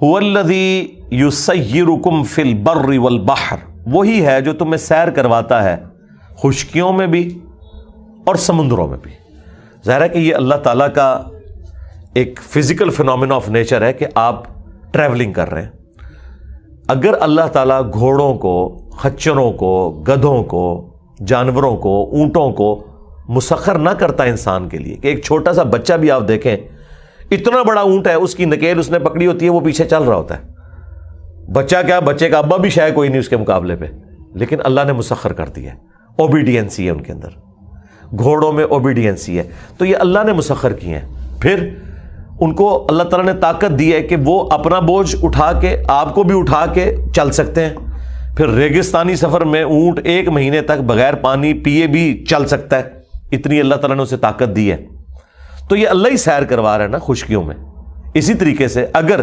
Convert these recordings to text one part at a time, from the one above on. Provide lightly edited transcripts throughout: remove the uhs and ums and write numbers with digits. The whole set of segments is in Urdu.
هو الذی یسیرکم فی البر والبحر، وہی ہے جو تمہیں سیر کرواتا ہے خشکیوں میں بھی اور سمندروں میں بھی۔ ظاہر ہے کہ یہ اللہ تعالیٰ کا ایک فزیکل فینومینا آف نیچر ہے کہ آپ ٹریولنگ کر رہے ہیں۔ اگر اللہ تعالیٰ گھوڑوں کو، خچروں کو، گدھوں کو، جانوروں کو، اونٹوں کو مسخر نہ کرتا انسان کے لیے، کہ ایک چھوٹا سا بچہ بھی آپ دیکھیں، اتنا بڑا اونٹ ہے، اس کی نکیل اس نے پکڑی ہوتی ہے، وہ پیچھے چل رہا ہوتا ہے، بچہ کیا، بچے کا ابا بھی شاید کوئی نہیں اس کے مقابلے پہ، لیکن اللہ نے مسخر کر دیا ہے۔ اوبیڈینسی ہے ان کے اندر، گھوڑوں میں اوبیڈینسی ہے، تو یہ اللہ نے مسخر کیے ہیں۔ پھر ان کو اللہ تعالیٰ نے طاقت دی ہے کہ وہ اپنا بوجھ اٹھا کے آپ کو بھی اٹھا کے چل سکتے ہیں۔ پھر ریگستانی سفر میں اونٹ 1 مہینے تک بغیر پانی پیے بھی چل سکتا ہے، اتنی اللہ تعالیٰ نے اسے طاقت دی ہے۔ تو یہ اللہ ہی سیر کروا رہا ہے نا خشکیوں میں۔ اسی طریقے سے اگر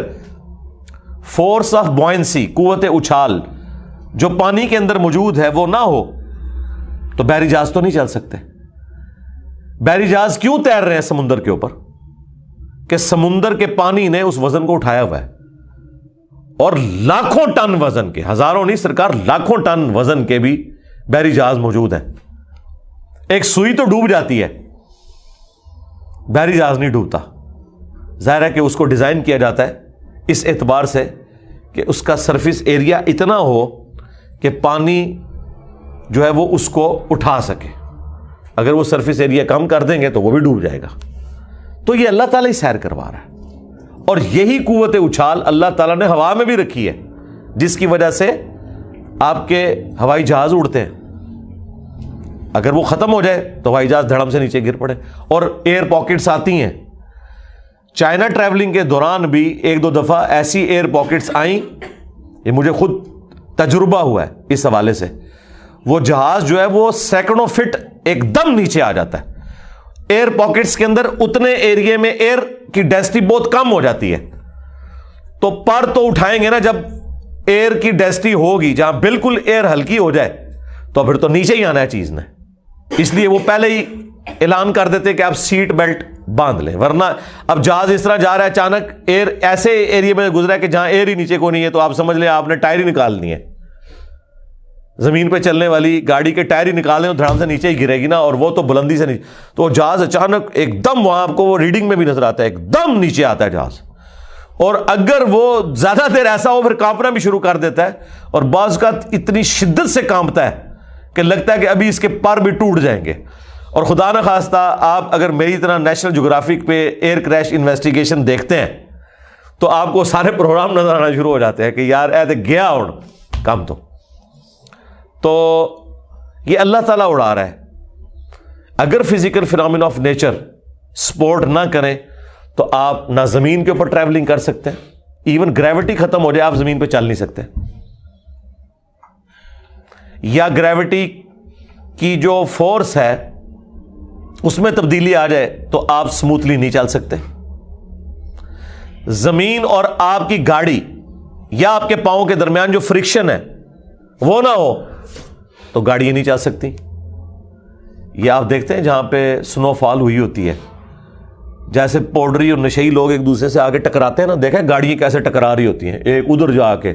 فورس آف بوئنسی، قوت اچھال جو پانی کے اندر موجود ہے وہ نہ ہو تو بحری جہاز تو نہیں چل سکتے۔ بحری جہاز کیوں تیر رہے ہیں سمندر کے اوپر؟ کہ سمندر کے پانی نے اس وزن کو اٹھایا ہوا ہے، اور لاکھوں ٹن وزن کے، ہزاروں نہیں سرکار، لاکھوں ٹن وزن کے بھی بحری جہاز موجود ہیں۔ ایک سوئی تو ڈوب جاتی ہے، بحری جہاز نہیں ڈوبتا۔ ظاہر ہے کہ اس کو ڈیزائن کیا جاتا ہے اس اعتبار سے کہ اس کا سرفیس ایریا اتنا ہو کہ پانی جو ہے وہ اس کو اٹھا سکے۔ اگر وہ سرفیس ایریا کم کر دیں گے تو وہ بھی ڈوب جائے گا۔ تو یہ اللہ تعالیٰ ہی سیر کروا رہا ہے، اور یہی قوت اچھال اللہ تعالیٰ نے ہوا میں بھی رکھی ہے، جس کی وجہ سے آپ کے ہوائی جہاز اڑتے ہیں۔ اگر وہ ختم ہو جائے تو ہوائی جہاز دھڑم سے نیچے گر پڑے۔ اور ایئر پاکٹس آتی ہیں، چائنا ٹریولنگ کے دوران بھی 1-2 دفعہ ایسی ایئر پاکٹس آئیں، یہ مجھے خود تجربہ ہوا ہے اس حوالے سے۔ وہ جہاز جو ہے وہ سینکڑوں فٹ ایک دم نیچے آ جاتا ہے۔ ایئر پاکٹس کے اندر اتنے ایریے میں ایئر کی ڈینسٹی بہت کم ہو جاتی ہے، تو پر تو اٹھائیں گے نا جب ایئر کی ڈینسٹی ہوگی، جہاں بالکل ایئر ہلکی ہو جائے تو پھر تو نیچے ہی آنا ہے چیز نے۔ اس لیے وہ پہلے ہی اعلان کر دیتے کہ آپ سیٹ بیلٹ باندھ لیں، ورنہ اب جہاز اس طرح جا رہا ہے، اچانک ایئر ایسے ایریے میں گزرا ہے کہ جہاں ایئر ہی نیچے کو نہیں ہے، تو آپ سمجھ لیں آپ نے ٹائر ہی نکالنی ہے۔ زمین پہ چلنے والی گاڑی کے ٹائر ہی نکالیں تو دھڑام سے نیچے ہی گرے گی نا، اور وہ تو بلندی سے نیچے، تو جہاز اچانک ایک دم، وہاں آپ کو وہ ریڈنگ میں بھی نظر آتا ہے، ایک دم نیچے آتا ہے جہاز۔ اور اگر وہ زیادہ دیر ایسا ہو پھر کانپنا بھی شروع کر دیتا ہے، اور بعض کا اتنی شدت سے کانپتا ہے کہ لگتا ہے کہ ابھی اس کے پر بھی ٹوٹ جائیں گے۔ اور خدا نہ خواستہ آپ اگر میری طرح نیشنل جغرافک پہ ایئر کریش انویسٹیگیشن دیکھتے ہیں تو آپ کو سارے پروگرام نظر آنا شروع ہو جاتے ہیں کہ یار اے تے گیا ہوں کام۔ تو یہ اللہ تعالیٰ اڑا رہا ہے۔ اگر physical phenomena of nature support نہ کریں تو آپ نہ زمین کے اوپر ٹریولنگ کر سکتے ہیں، ایون گریوٹی ختم ہو جائے آپ زمین پہ چل نہیں سکتے، یا گریوٹی کی جو فورس ہے اس میں تبدیلی آ جائے تو آپ سموتھلی نہیں چل سکتے۔ زمین اور آپ کی گاڑی یا آپ کے پاؤں کے درمیان جو فرکشن ہے وہ نہ ہو تو گاڑی نہیں چل سکتی۔ یہ آپ دیکھتے ہیں جہاں پہ سنو فال ہوئی ہوتی ہے، جیسے پوڈری اور نشئی لوگ ایک دوسرے سے آگے ٹکراتے ہیں نا، دیکھیں گاڑیاں کیسے ٹکرا رہی ہوتی ہیں ایک ادھر جا کے،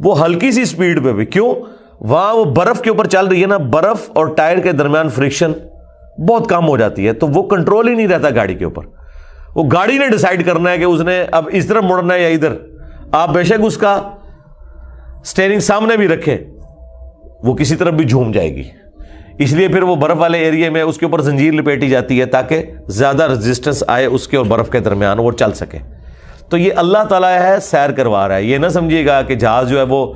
وہ ہلکی سی سپیڈ پہ بھی، کیوں؟ وہاں وہ برف کے اوپر چل رہی ہے نا، برف اور ٹائر کے درمیان فرکشن بہت کم ہو جاتی ہے، تو وہ کنٹرول ہی نہیں رہتا گاڑی کے اوپر۔ وہ گاڑی نے ڈیسائیڈ کرنا ہے کہ اس نے اب اس طرف مڑنا ہے یا ادھر۔ آپ بے شک اس کا سٹیئرنگ سامنے بھی رکھے، وہ کسی طرف بھی جھوم جائے گی۔ اس لیے پھر وہ برف والے ایریے میں اس کے اوپر زنجیر لپیٹی جاتی ہے تاکہ زیادہ ریزسٹنس آئے اس کے اور برف کے درمیان، وہ چل سکے۔ تو یہ اللہ تعالیٰ ہے سیر کروا رہا ہے۔ یہ نہ سمجھیے گا کہ جہاز جو ہے وہ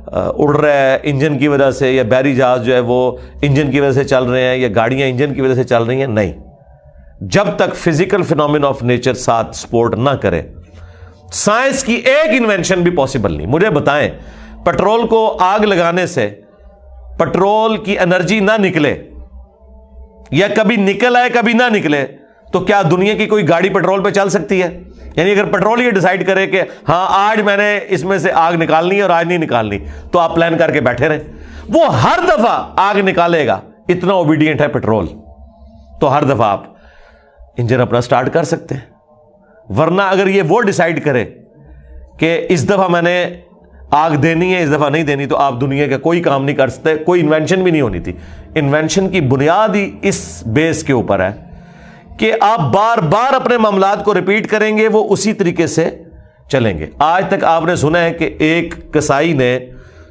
اڑ رہا ہے انجن کی وجہ سے، یا بحری جہاز جو ہے وہ انجن کی وجہ سے چل رہے ہیں، یا گاڑیاں انجن کی وجہ سے چل رہی ہیں، نہیں۔ جب تک فزیکل فینومینا آف نیچر ساتھ سپورٹ نہ کرے، سائنس کی ایک انوینشن بھی پاسبل نہیں۔ مجھے بتائیں، پیٹرول کو آگ لگانے سے پیٹرول کی انرجی نہ نکلے، یا کبھی نکل آئے کبھی نہ نکلے، تو کیا دنیا کی کوئی گاڑی پیٹرول پہ چل سکتی ہے؟ یعنی اگر پیٹرول یہ ڈیسائیڈ کرے کہ ہاں آج میں نے اس میں سے آگ نکالنی ہے اور آج نہیں نکالنی، تو آپ پلان کر کے بیٹھے رہیں؟ وہ ہر دفعہ آگ نکالے گا، اتنا اوبیڈینٹ ہے پیٹرول، تو ہر دفعہ آپ انجن اپنا سٹارٹ کر سکتے ہیں۔ ورنہ اگر یہ وہ ڈیسائیڈ کرے کہ اس دفعہ میں نے آگ دینی ہے، اس دفعہ نہیں دینی، تو آپ دنیا کا کوئی کام نہیں کر سکتے، کوئی انوینشن بھی نہیں ہونی تھی۔ انوینشن کی بنیاد ہی اس بیس کے اوپر ہے کہ آپ بار بار اپنے معاملات کو ریپیٹ کریں گے، وہ اسی طریقے سے چلیں گے۔ آج تک آپ نے سنا ہے کہ ایک کسائی نے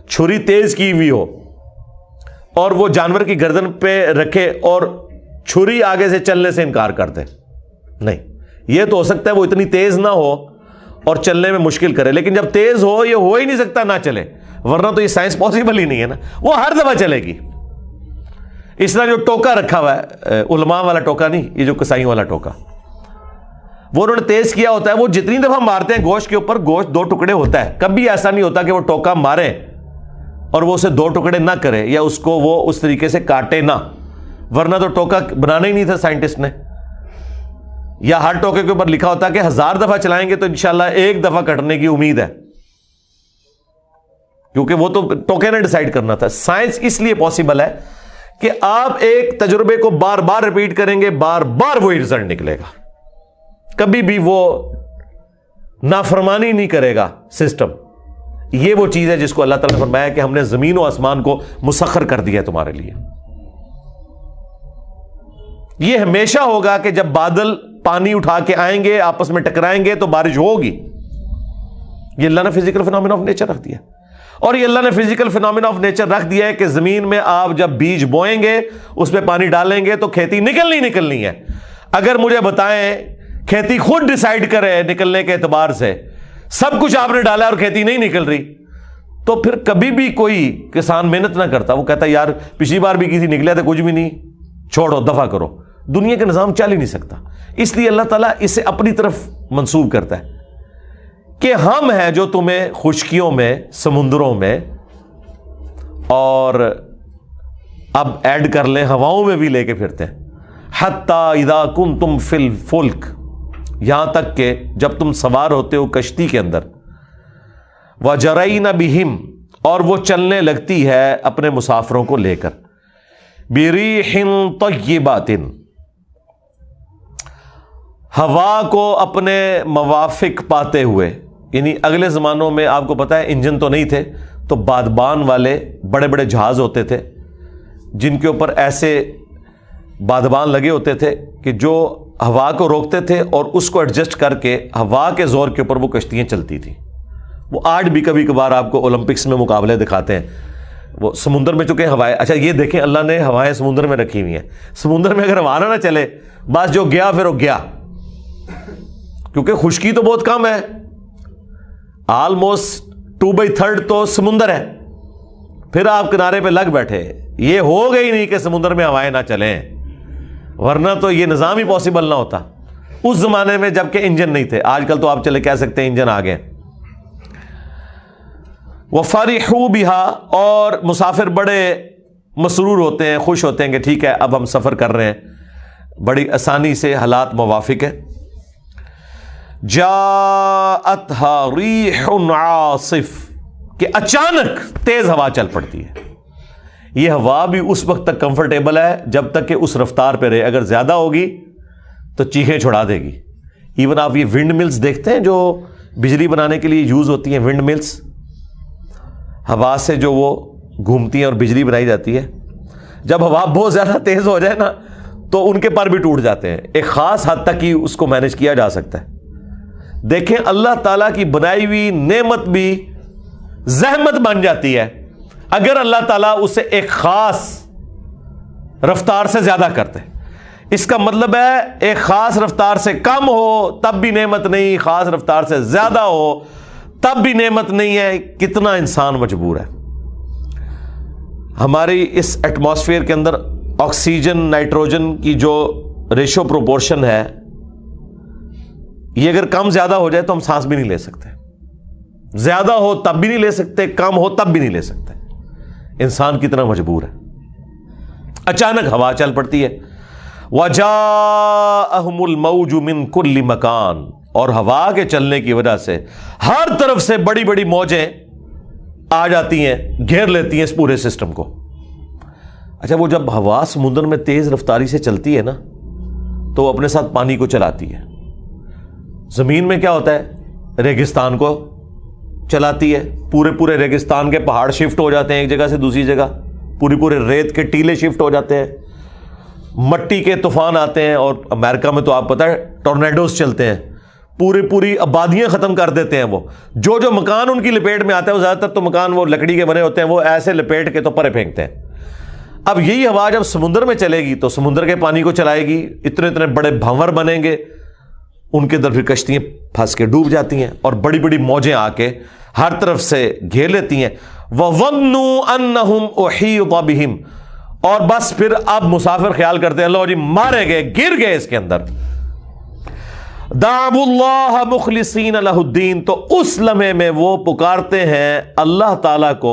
چھری تیز کی ہوئی ہو اور وہ جانور کی گردن پہ رکھے اور چھری آگے سے چلنے سے انکار کر دے؟ نہیں، یہ تو ہو سکتا ہے وہ اتنی تیز نہ ہو اور چلنے میں مشکل کرے، لیکن جب تیز ہو یہ ہو ہی نہیں سکتا نہ چلے، ورنہ تو یہ سائنس پاسبل ہی نہیں ہے نا، وہ ہر دفعہ چلے گی۔ اس طرح جو ٹوکا رکھا ہوا ہے، علماء والا ٹوکا نہیں، یہ جو کسائیوں والا ٹوکا، وہ انہوں نے تیز کیا ہوتا ہے، وہ جتنی دفعہ مارتے ہیں گوشت کے اوپر گوشت دو ٹکڑے ہوتا ہے، کبھی ایسا نہیں ہوتا کہ وہ ٹوکا مارے اور وہ اسے دو ٹکڑے نہ کرے یا اس کو وہ اس طریقے سے کاٹے نہ، ورنہ تو ٹوکا بنانا ہی نہیں تھا سائنٹسٹ نے۔ یا ہر ٹوکے کے اوپر لکھا ہوتا ہے کہ 1000 دفعہ چلائیں گے تو انشاءاللہ ایک دفعہ کٹنے کی امید ہے، کیونکہ وہ تو ٹوکے نے ڈیسائیڈ کرنا تھا۔ سائنس اس لیے پاسبل ہے کہ آپ ایک تجربے کو بار بار ریپیٹ کریں گے، بار بار وہی رزلٹ نکلے گا، کبھی بھی وہ نافرمانی نہیں کرے گا سسٹم۔ یہ وہ چیز ہے جس کو اللہ تعالیٰ نے فرمایا کہ ہم نے زمین و آسمان کو مسخر کر دیا ہے تمہارے لیے۔ یہ ہمیشہ ہوگا کہ جب بادل پانی اٹھا کے آئیں گے، آپس میں ٹکرائیں گے تو بارش ہوگی۔ یہ اللہ نے فزیکل فینومینا آف نیچر رکھ دیا، اور یہ اللہ نے فزیکل فینومینا آف نیچر رکھ دیا ہے کہ زمین میں آپ جب بیج بوئیں گے، اس پہ پانی ڈالیں گے تو کھیتی نکلنی ہے۔ اگر مجھے بتائیں کھیتی خود ڈیسائیڈ کرے نکلنے کے اعتبار سے، سب کچھ آپ نے ڈالا اور کھیتی نہیں نکل رہی، تو پھر کبھی بھی کوئی کسان محنت نہ کرتا، وہ کہتا یار پچھلی بار بھی کسی نکلیا تھا کچھ بھی نہیں، چھوڑو دفع کرو۔ دنیا کا نظام چل ہی نہیں سکتا، اس لیے اللہ تعالیٰ اسے اپنی طرف منسوب کرتا ہے کہ ہم ہیں جو تمہیں خشکیوں میں، سمندروں میں، اور اب ایڈ کر لیں ہواؤں میں بھی لے کے پھرتے ہیں۔ حتی اذا کنتم فی الفلک، یہاں تک کہ جب تم سوار ہوتے ہو کشتی کے اندر، وجرین بہم، اور وہ چلنے لگتی ہے اپنے مسافروں کو لے کر، بریح طیبات، ہوا کو اپنے موافق پاتے ہوئے، یعنی اگلے زمانوں میں آپ کو پتا ہے انجن تو نہیں تھے، تو بادبان والے بڑے بڑے جہاز ہوتے تھے جن کے اوپر ایسے بادبان لگے ہوتے تھے کہ جو ہوا کو روکتے تھے اور اس کو ایڈجسٹ کر کے ہوا کے زور کے اوپر وہ کشتیاں چلتی تھیں۔ وہ آج بھی کبھی کبھار آپ کو اولمپکس میں مقابلے دکھاتے ہیں، وہ سمندر میں چونکہ ہوائیں، اچھا یہ دیکھیں اللہ نے ہوائیں سمندر میں رکھی ہوئی ہیں، سمندر میں اگر ہوا نہ چلے بس جو گیا پھر وہ گیا، کیونکہ خشکی تو بہت کم ہے، آلموسٹ 2/3 تو سمندر ہے، پھر آپ کنارے پہ لگ بیٹھے، یہ ہو گئی نہیں کہ سمندر میں ہوائیں نہ چلیں، ورنہ تو یہ نظام ہی پاسبل نہ ہوتا اس زمانے میں جبکہ انجن نہیں تھے۔ آج کل تو آپ چلے کہہ سکتے ہیں انجن آ گئے۔ وَفَرِحُوا بِهَا، اور مسافر بڑے مسرور ہوتے ہیں، خوش ہوتے ہیں کہ ٹھیک ہے اب ہم سفر کر رہے ہیں، بڑی آسانی سے حالات موافق ہے۔ جَاءَتْهَا رِيحٌ عَاصِفٌ، کہ اچانک تیز ہوا چل پڑتی ہے۔ یہ ہوا بھی اس وقت تک کمفرٹیبل ہے جب تک کہ اس رفتار پہ رہے، اگر زیادہ ہوگی تو چیخیں چھڑا دے گی۔ ایون آپ یہ ونڈ ملز دیکھتے ہیں جو بجلی بنانے کے لیے یوز ہوتی ہیں، ونڈ ملز، ہوا سے جو وہ گھومتی ہیں اور بجلی بنائی جاتی ہے، جب ہوا بہت زیادہ تیز ہو جائے نا تو ان کے پر بھی ٹوٹ جاتے ہیں، ایک خاص حد تک ہی اس کو مینج کیا جا سکتا ہے۔ دیکھیں اللہ تعالیٰ کی بنائی ہوئی نعمت بھی زحمت بن جاتی ہے اگر اللہ تعالیٰ اسے ایک خاص رفتار سے زیادہ کرتے۔ اس کا مطلب ہے ایک خاص رفتار سے کم ہو تب بھی نعمت نہیں، خاص رفتار سے زیادہ ہو تب بھی نعمت نہیں ہے۔ کتنا انسان مجبور ہے۔ ہماری اس ایٹماسفیئر کے اندر آکسیجن نائٹروجن کی جو ریشو پروپورشن ہے، یہ اگر کم زیادہ ہو جائے تو ہم سانس بھی نہیں لے سکتے، زیادہ ہو تب بھی نہیں لے سکتے، کم ہو تب بھی نہیں لے سکتے۔ انسان کتنا مجبور ہے۔ اچانک ہوا چل پڑتی ہے، وَجَاءَهُمُ الْمَوْجُ مِنْ كُلِّ مَكَانٍ، اور ہوا کے چلنے کی وجہ سے ہر طرف سے بڑی بڑی موجیں آ جاتی ہیں، گھیر لیتی ہیں اس پورے سسٹم کو۔ اچھا وہ جب ہوا سمندر میں تیز رفتاری سے چلتی ہے نا تو وہ اپنے ساتھ پانی کو چلاتی ہے۔ زمین میں کیا ہوتا ہے، ریگستان کو چلاتی ہے، پورے پورے ریگستان کے پہاڑ شفٹ ہو جاتے ہیں ایک جگہ سے دوسری جگہ، پورے ریت کے ٹیلے شفٹ ہو جاتے ہیں، مٹی کے طوفان آتے ہیں، اور امریکہ میں تو آپ پتہ ہے ٹورنیڈوز چلتے ہیں، پوری آبادیاں ختم کر دیتے ہیں۔ وہ جو مکان ان کی لپیٹ میں آتا ہے، وہ زیادہ تر تو مکان وہ لکڑی کے بنے ہوتے ہیں، وہ ایسے لپیٹ کے تو پرے پھینکتے ہیں۔ اب یہی ہوا جب سمندر میں چلے گی تو سمندر کے پانی کو چلائے گی، اتنے بڑے بھنور بنیں گے، ان کے اندر پھر کشتیاں پھنس کے ڈوب جاتی ہیں، اور بڑی بڑی موجیں آ کے ہر طرف سے گھیر لیتی ہیں۔ وَظَنُّوا أَنَّهُمْ أُحِيطَ بِهِمْ، اور بس پھر اب مسافر خیال کرتے ہیں لو جی مارے گئے، گر گئے اس کے اندر۔ دعوا اللہ مخلصین لہ الدین، تو اس لمحے میں وہ پکارتے ہیں اللہ تعالیٰ کو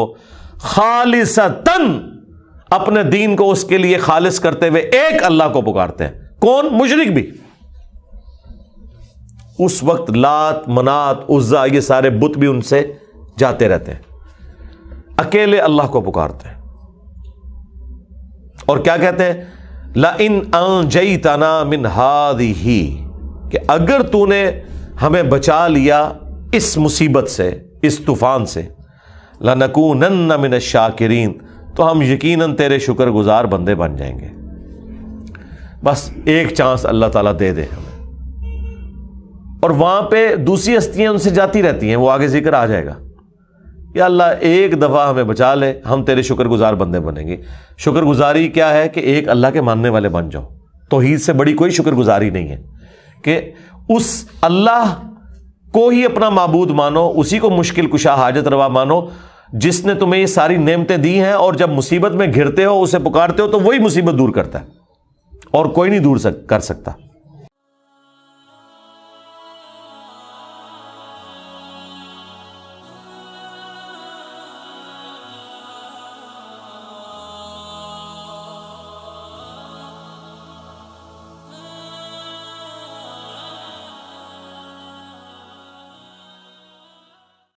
خالصتاً، اپنے دین کو اس کے لیے خالص کرتے ہوئے ایک اللہ کو پکارتے ہیں۔ کون؟ مشرک بھی۔ اس وقت لات، منات، عزا، یہ سارے بت بھی ان سے جاتے رہتے ہیں، اکیلے اللہ کو پکارتے ہیں، اور کیا کہتے ہیں؟ لَإِنْ أَنْجَيْتَنَا مِنْ هَذِهِ، کہ اگر تو نے ہمیں بچا لیا اس مصیبت سے، اس طوفان سے، لَنَكُونَنَّ مِنَ الشَّاكِرِينَ، تو ہم یقیناً تیرے شکر گزار بندے بن جائیں گے۔ بس ایک چانس اللہ تعالیٰ دے دے ہمیں۔ اور وہاں پہ دوسری ہستیاں ان سے جاتی رہتی ہیں، وہ آگے ذکر آ جائے گا، یا اللہ ایک دفعہ ہمیں بچا لے، ہم تیرے شکر گزار بندے بنیں گے۔ شکر گزاری کیا ہے؟ کہ ایک اللہ کے ماننے والے بن جاؤ۔ توحید سے بڑی کوئی شکر گزاری نہیں ہے کہ اس اللہ کو ہی اپنا معبود مانو، اسی کو مشکل کشا حاجت روا مانو، جس نے تمہیں یہ ساری نعمتیں دی ہیں، اور جب مصیبت میں گھرتے ہو، اسے پکارتے ہو، تو وہی مصیبت دور کرتا ہے، اور کوئی نہیں دور کر سکتا۔